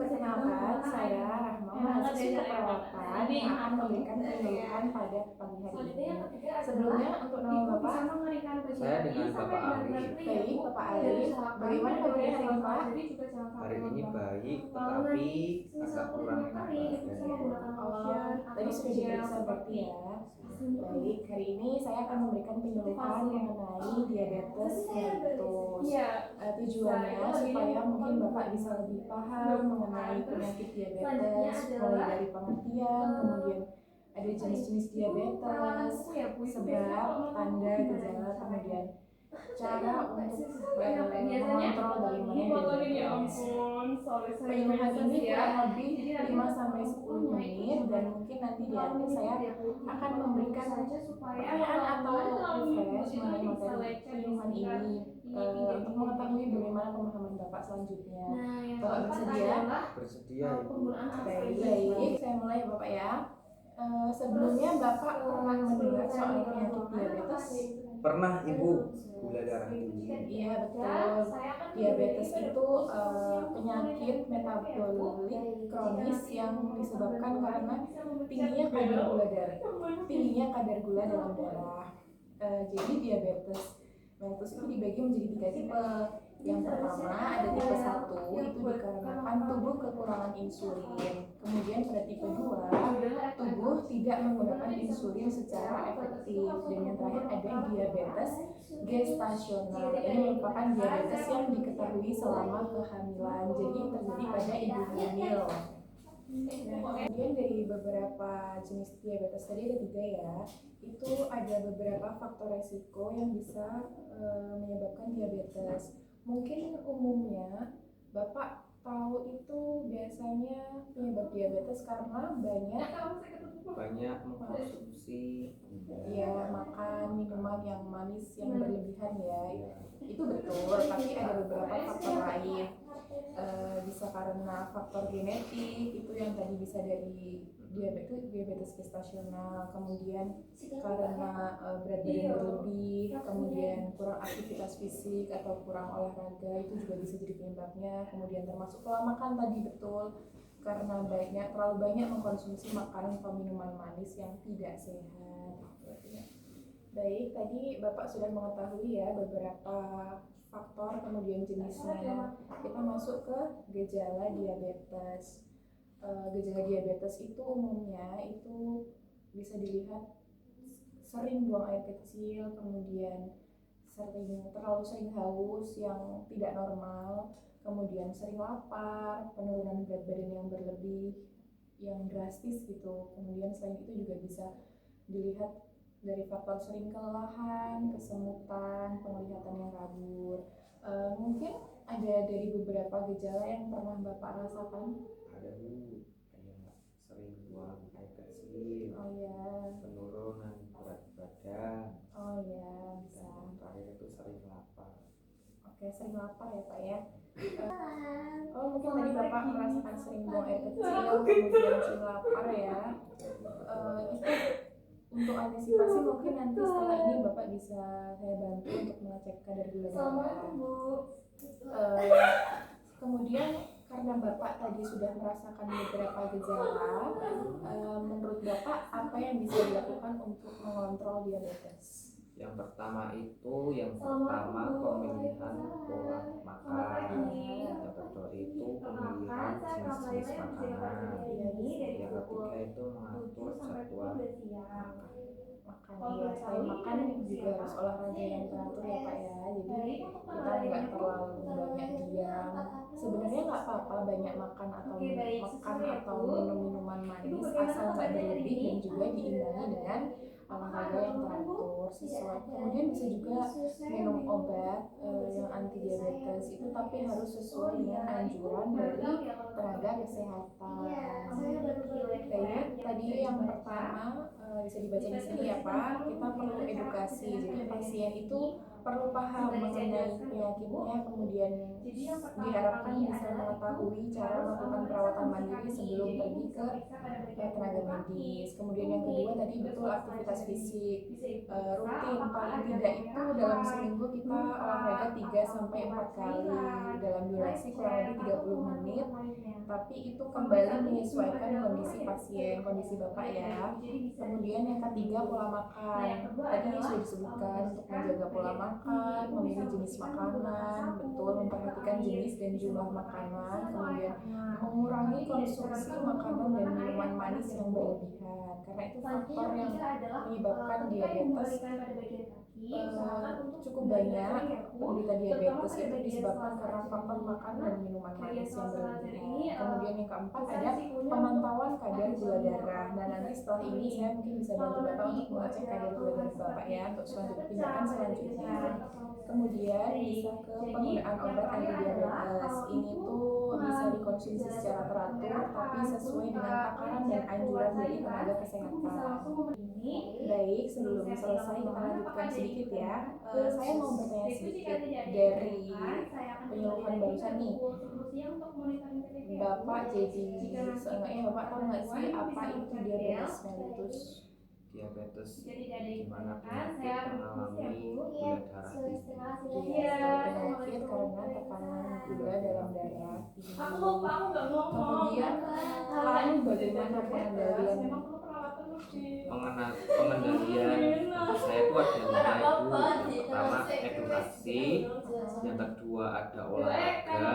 Perkenalkan, saya Rahma, mahasiswa keperawatan yang akan memberikan penyuluhan pada pagi hari ini. Sebelumnya, untuk nama Bapak, Saya dengan Bapak Ali. baik Bapak Ali, bagaimana pagi hari ini Pak? Hari ini baik, tetapi agak kurang enak badan. Oh, tadi sudah diperiksa berarti ya. Baik, hari ini saya akan memberikan penyuluhan mengenai diabetes mellitus. Tujuannya supaya mungkin Bapak bisa lebih paham mengenai penyakit diabetes, mulai dari pengertian, kemudian ada jenis-jenis diabetes, sebab, tanda, gejala, kemudian cara untuk mengontrol bagaimana diabetes. Penyuluhan ini kurang lebih 5-10 menit dan mungkin nanti di akhir saya akan memberikan pertanyaan atau refresh mengenai materi penyuluhan ini untuk mengetahui bagaimana pemahaman Bapak selanjutnya. Bapak bersedia? Bersedia, Ibu. Baik, saya mulai ya Bapak ya. Sebelumnya Bapak pernah mendengar soal penyakit diabetes? Pernah, Ibu. Gula darah tinggi. Iya betul. Diabetes itu penyakit metabolik kronis yang disebabkan karena tingginya kadar gula dalam darah. Jadi diabetes mellitus itu dibagi menjadi 3 tipe. Yang pertama ada tipe 1, itu dikarenakan tubuh kekurangan insulin. Kemudian pada tipe 2, tubuh tidak menggunakan insulin secara efektif. Dan yang terakhir ada diabetes gestasional. Ini merupakan diabetes yang diketahui selama kehamilan, jadi terjadi pada ibu hamil. Kemudian dari beberapa jenis diabetes tadi ada 3 ya. Itu ada beberapa faktor resiko yang bisa menyebabkan diabetes. Mungkin umumnya Bapak tahu itu biasanya penyebab diabetes karena Banyak mengkonsumsi makan minuman yang manis yang berlebihan ya. Itu betul, tapi ada beberapa faktor lain. Bisa karena faktor genetik, itu yang tadi bisa dari diabetes gestasional, kemudian karena berat badan berlebih, kemudian kurang aktivitas fisik atau kurang olahraga, itu juga bisa jadi penyebabnya. Kemudian termasuk pola makan tadi, betul, karena terlalu banyak mengkonsumsi makanan atau minuman manis yang tidak sehat. Baik, tadi Bapak sudah mengetahui ya beberapa faktor kemudian jenisnya. Kita masuk ke gejala diabetes. Gejala diabetes itu umumnya itu bisa dilihat sering buang air kecil, kemudian terlalu sering haus yang tidak normal, kemudian sering lapar, penurunan berat badan yang berlebih yang drastis gitu. Kemudian selain itu juga bisa dilihat dari faktor sering kelelahan, kesemutan, penglihatan yang kabur. Mungkin ada dari beberapa gejala yang pernah Bapak rasakan? Ada, Bu, kayak sering buang air kecil. Oh ya. Penurunan berat badan. Oh ya, bisa. Dan yang terakhir itu sering lapar. Oke, sering lapar ya Pak ya. Mungkin tadi Bapak merasakan sering buang air kecil, kemudian sering lapar ya. Itu untuk antisipasi mungkin nanti setelah ini Bapak bisa saya bantu untuk mengecek kadar gula darah. Kemudian karena Bapak tadi sudah merasakan beberapa gejala, menurut Bapak apa yang bisa dilakukan untuk mengontrol diabetes? Yang pertama pemilihan pola makan. Yang kedua itu pemilihan jenis-jenis makanan. Yang ketiga itu mengatur jadwal makan. Selain makan juga harus olahraga yang teratur ya Pak ya. Jadi kita nggak terlalu banyak diam. Sebenarnya nggak apa-apa banyak makan atau minum minuman manis asal nggak berlebih dan juga diimbangi dengan olahraga yang teratur sesuai. Kemudian bisa juga minum obat yang anti diabetes itu, tapi harus sesuai dengan anjuran dari tenaga kesehatan. Baik, tadi yang pertama bisa dibaca di sini ya Pak, kita perlu edukasi. Jadi pasien itu perlu paham mengenai penyakitnya, kemudian diharapkan bisa mengetahui cara melakukan perawatan mandiri sebelum pergi ke tenaga medis. Kemudian yang kedua tadi betul aktivitas fisik rutin, paling tidak itu dalam seminggu kita olahraga 3 sampai 4 kali dalam durasi kurang lebih 30 menit, tapi itu kembali menyesuaikan kondisi pasien, kondisi Bapak ya. Kemudian yang ketiga pola makan, tadi sudah disebutkan untuk menjaga pola makan, memilih jenis makanan, betul memperhatikan jenis dan jumlah makanan, kemudian mengurangi konsumsi makanan dan minuman manis yang berlebihan, karena itu faktor yang menyebabkan diabetes. Cukup banyak penderita diabetes itu disebabkan karena faktor makan dan minuman manis yang berlebihan. Kemudian yang keempat ada pemantauan kadar gula darah. Nah nanti setelah ini saya mungkin bisa bantu Bapak untuk mengecek kadar gula darah Bapak ya untuk tindakan selanjutnya. Kemudian bisa ke penggunaan obat anti diabetes. Ini tuh bisa dikonsumsi secara teratur tapi sesuai dengan takaran dan anjuran dari tenaga kesehatan. Baik, sebelum selesai kita lanjutkan sedikit ya. Saya mau bertanya sedikit dari penyuluhan barusan nih. Bapak jadi seenggaknya Bapak tahu nggak sih apa itu diabetes mellitus? Diabetes gimana penyakit mengalami gula darah tinggi. Penyakit karena tekanan gula dalam darah tinggi. Kemudian lalu bagaimana pengendalian? Pengendalian saya itu ada 5 itu. Yang pertama edukasi, yang kedua ada olahraga,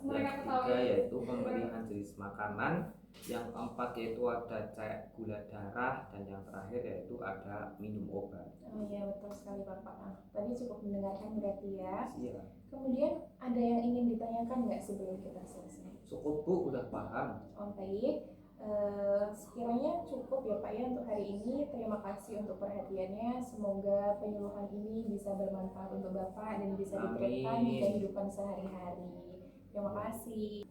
yang ketiga yaitu pemilihan jenis makanan, yang keempat yaitu ada cek gula darah, dan yang terakhir yaitu ada minum obat. Oh iya betul sekali Bapak. Tadi cukup mendengarkan berarti ya. Iya. Kemudian ada yang ingin ditanyakan nggak sebelum kita selesai? Cukup Bu, udah paham. Oh baik. Sekiranya cukup ya Pak ya untuk hari ini. Terima kasih untuk perhatiannya. Semoga penyuluhan ini bisa bermanfaat untuk Bapak dan bisa diterapkan di kehidupan sehari-hari. Terima kasih.